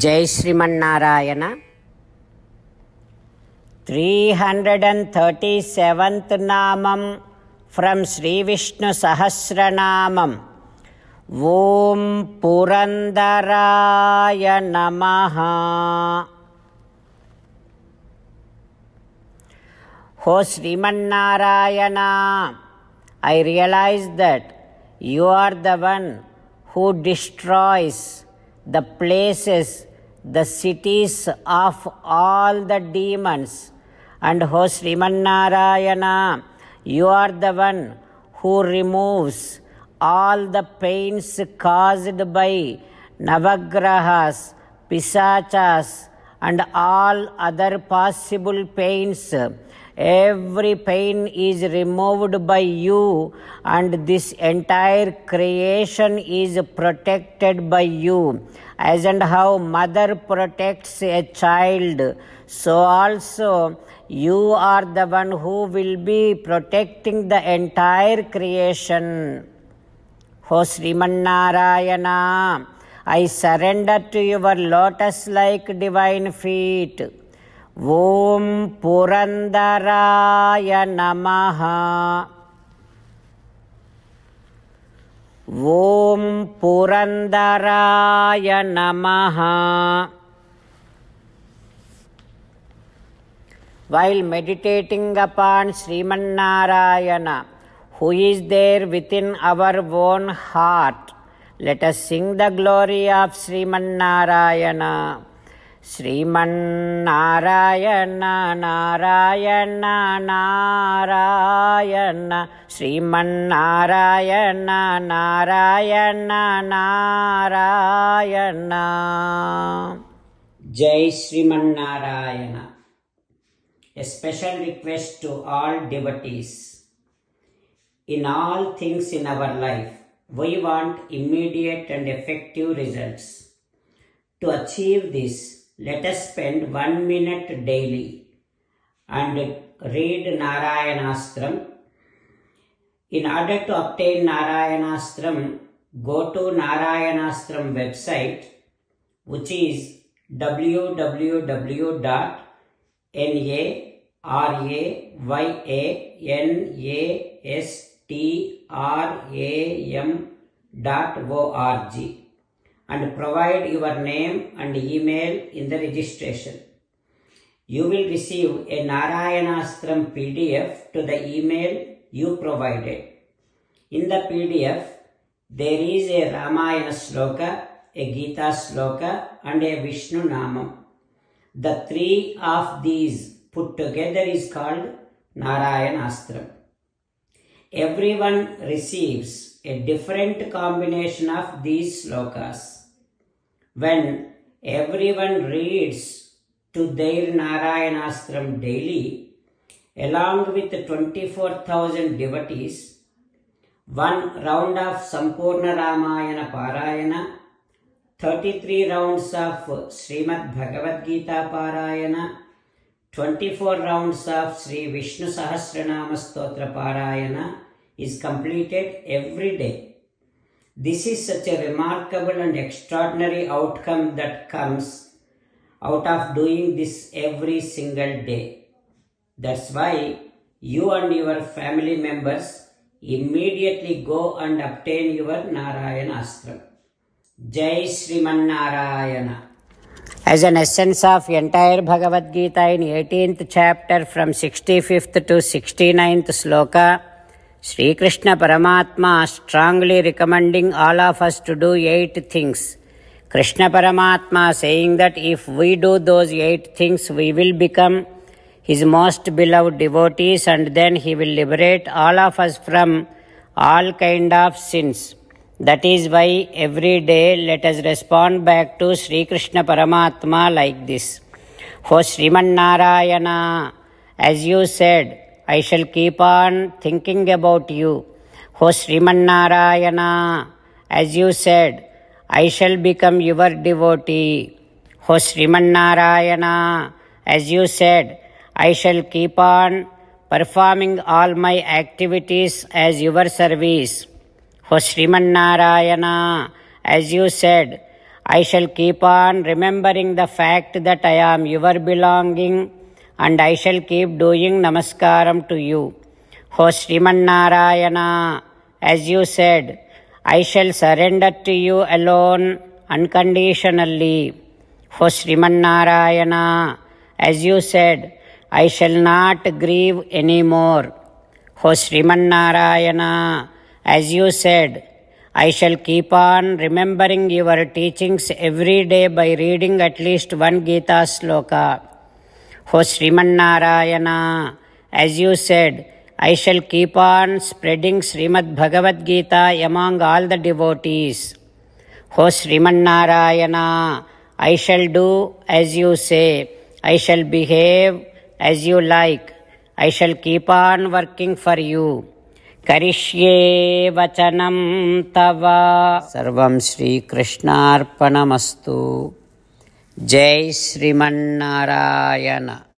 జై శ్రీమన్నారాయణ. 337th నామం from Shri Vishnu Sahasranamam. ఓం పురందరాయ నమః. O Srimanarayana, I realize that you are the one who destroys the places, the cities of all the demons. And O Srimanarayana, you are the one who removes all the pains caused by Navagrahas, Pisachas, and all other possible pains. Every pain is removed by you, and this entire creation is protected by you. As and how mother protects a child, so also you are the one who will be protecting the entire creation. O Srimanarayana, I surrender to your lotus-like divine feet. Om Purandaraya Namaha. Om Purandaraya Namaha. While meditating upon Srimanarayana, who is there within our own heart, let us sing the glory of Srimanarayana. Srimanarayana Narayana Narayana Srimanarayana Narayana Narayana. Jai Srimanarayana. A special request to all devotees. In all things in our life, we want immediate and effective results. To achieve this, let us spend 1 minute daily and read Narayanastram. In order to obtain Narayanastram, go to Narayanastram website, which is www.narayanastram.org, and provide your name and email in the registration. You will receive a Narayanastram PDF to the email you provided. In the PDF, there is a Ramayana Sloka, a Gita Sloka, and a Vishnu Namam. The three of these put together is called Narayanastram. Everyone receives a different combination of these slokas. When everyone reads to their Narayanastram daily, along with 24,000 devotees, 1 round of Sampurna Ramayana Parayana, 33 rounds of Srimad Bhagavad Gita Parayana, 24 rounds of Sri Vishnu Sahasranama Stotra Parayana is completed every day. This is such a remarkable and extraordinary outcome that comes out of doing this every single day. That's why you and your family members immediately go and obtain your Narayanastram. Jai Srimanarayana. As an essence of entire Bhagavad Gita in 18th chapter from 65th to 69th sloka, Sri Krishna Paramatma strongly recommending all of us to do 8 things. Krishna Paramatma saying that if we do those 8 things, we will become his most beloved devotees, and then he will liberate all of us from all kind of sins. That is why every day let us respond back to Sri Krishna Paramatma like this. O Srimanarayana, as you said, I shall keep on thinking about you. O Srimanarayana, as you said, I shall become your devotee. O Srimanarayana, as you said, I shall keep on performing all my activities as your service. O Srimanarayana, as you said, I shall keep on remembering the fact that I am your belonging, and I shall keep doing namaskaram to you. O Srimannarayana, as you said, I shall surrender to you alone unconditionally. O Srimannarayana, as you said, I shall not grieve anymore. O Srimannarayana, as you said, I shall keep on remembering your teachings every day by reading at least one Gita sloka. O Srimannarayana, as you said, I shall keep on spreading Srimad Bhagavad Gita among all the devotees. O Srimannarayana, I shall do as you say. I shall behave as you like. I shall keep on working for you. Karishye vachanam tava. Sarvam Shri Krishnarpanamastu. Jai Srimannarayana.